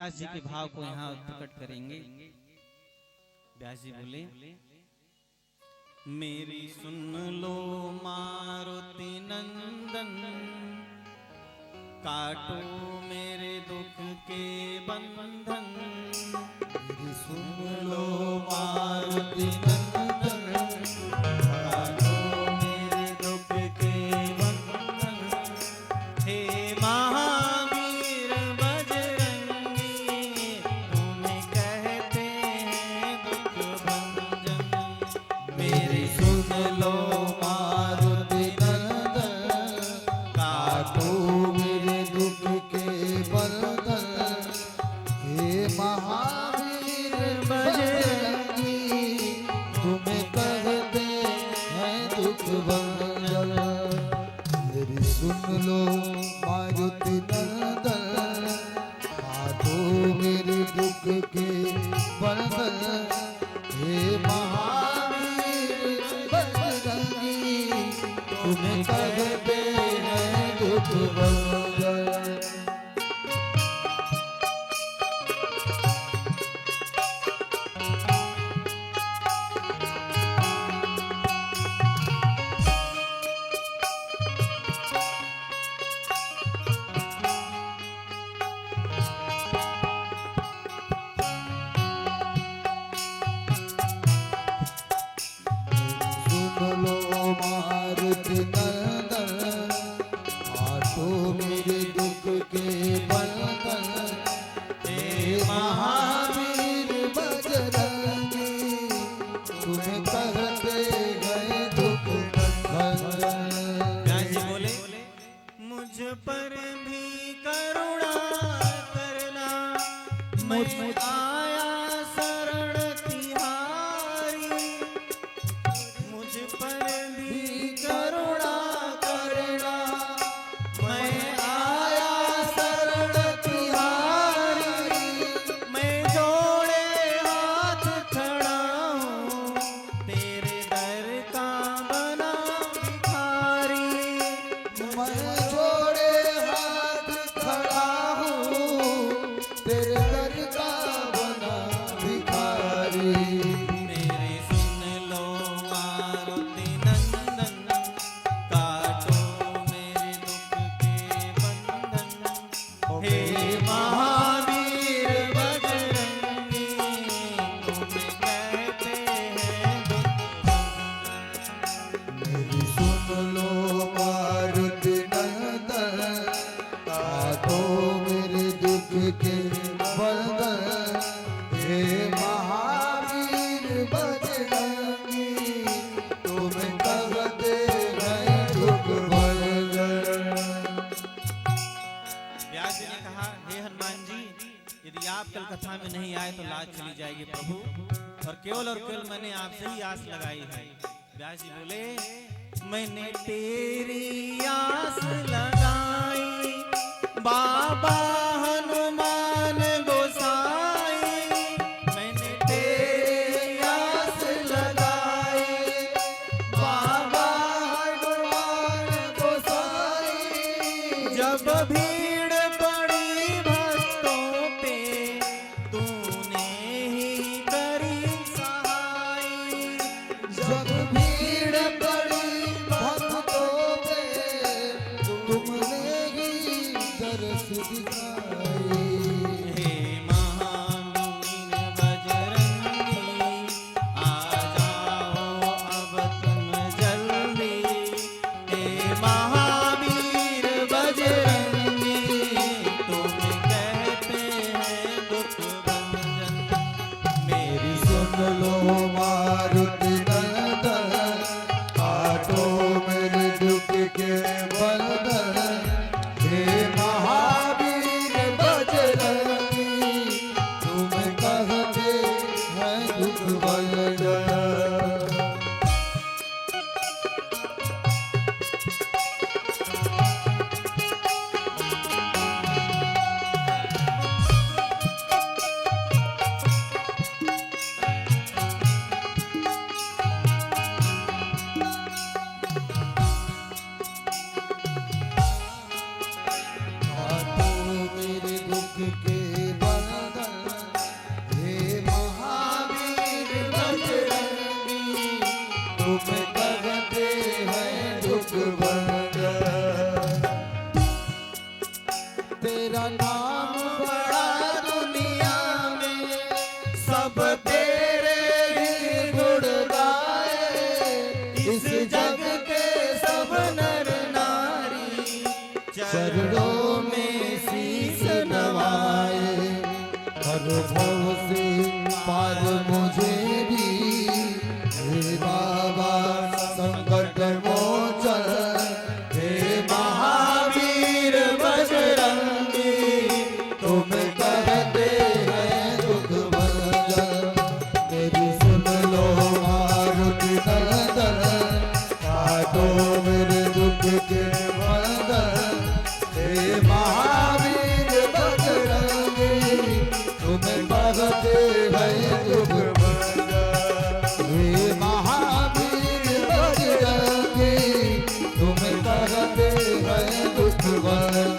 व्यास जी के भाव को यहाँ प्रकट करेंगे। व्यास जी बोले, मेरी सुन लो मारुति नंदन, काटो मेरे दुख के बंधन। मेरी सुन लो मारुति नंदन, काटो मेरे दुख के बंधन। हे महावीर बजरंगी, तुम्हें कहते हैं दुख भंजन। मेरी सुन लो मारुति नंदन, काटो मेरे दुख के बंधन। हे महावीर बजरंगी, तुम्हें कहते हैं दुख भंजन। मेरी सुन लो मारुति नंदन, काटो मेरे दुख के बंधन। हे महावीर बजरंगी, तुम्हें कहते हैं दुख भंजन। सुन लो मारुति नंदन, काटो मेरे दुख के बंधन। हे महावीर बजरंगी, तुम्हें कहते हैं दुख भंजन। व्यास जी बोले, मुझ पर भी करुणा करना, मैं आया शरण तिहारी। मुझ पर भी करुणा करना, मैं आया शरण तिहारी। मैं जोड़े हाथ खड़ा हूँ, तेरे दर का बना भिखारी। मैं जोड़े हाथ खड़ा हूँ, तेरे दर का बना भिखारी। मेरे सुन लो मारुति नंदन, काटो मेरे दुख के बंधन। हे महावीर बजरंगी, तुम्हें कहते हैं दुख भंजन। मेरी सुन लो मारुति नंदन, काटो मेरे दुख के बंधन। हे महावीर बजरंगी, तुम्हें कहते हैं दुख भंजन। व्यास जी ने कहा, हे हनुमान जी, यदि आप कल कथा में नहीं आए तो लाज चली जाएगी प्रभु, और केवल मैंने आपसे ही आस लगाई है। व्यास जी बोले, मैंने तेरी आस लगाई बाबा हनुमान गोसाई। मैंने तेरी आस लगाई बाबा हनुमान गोसाई, जब भीड़ पड़ी भक्तों पे, तूने ही करी सहाय। जब भीड़ पड़ी भक्तों पे, तुमने ही दर्श दिखाया। सुवन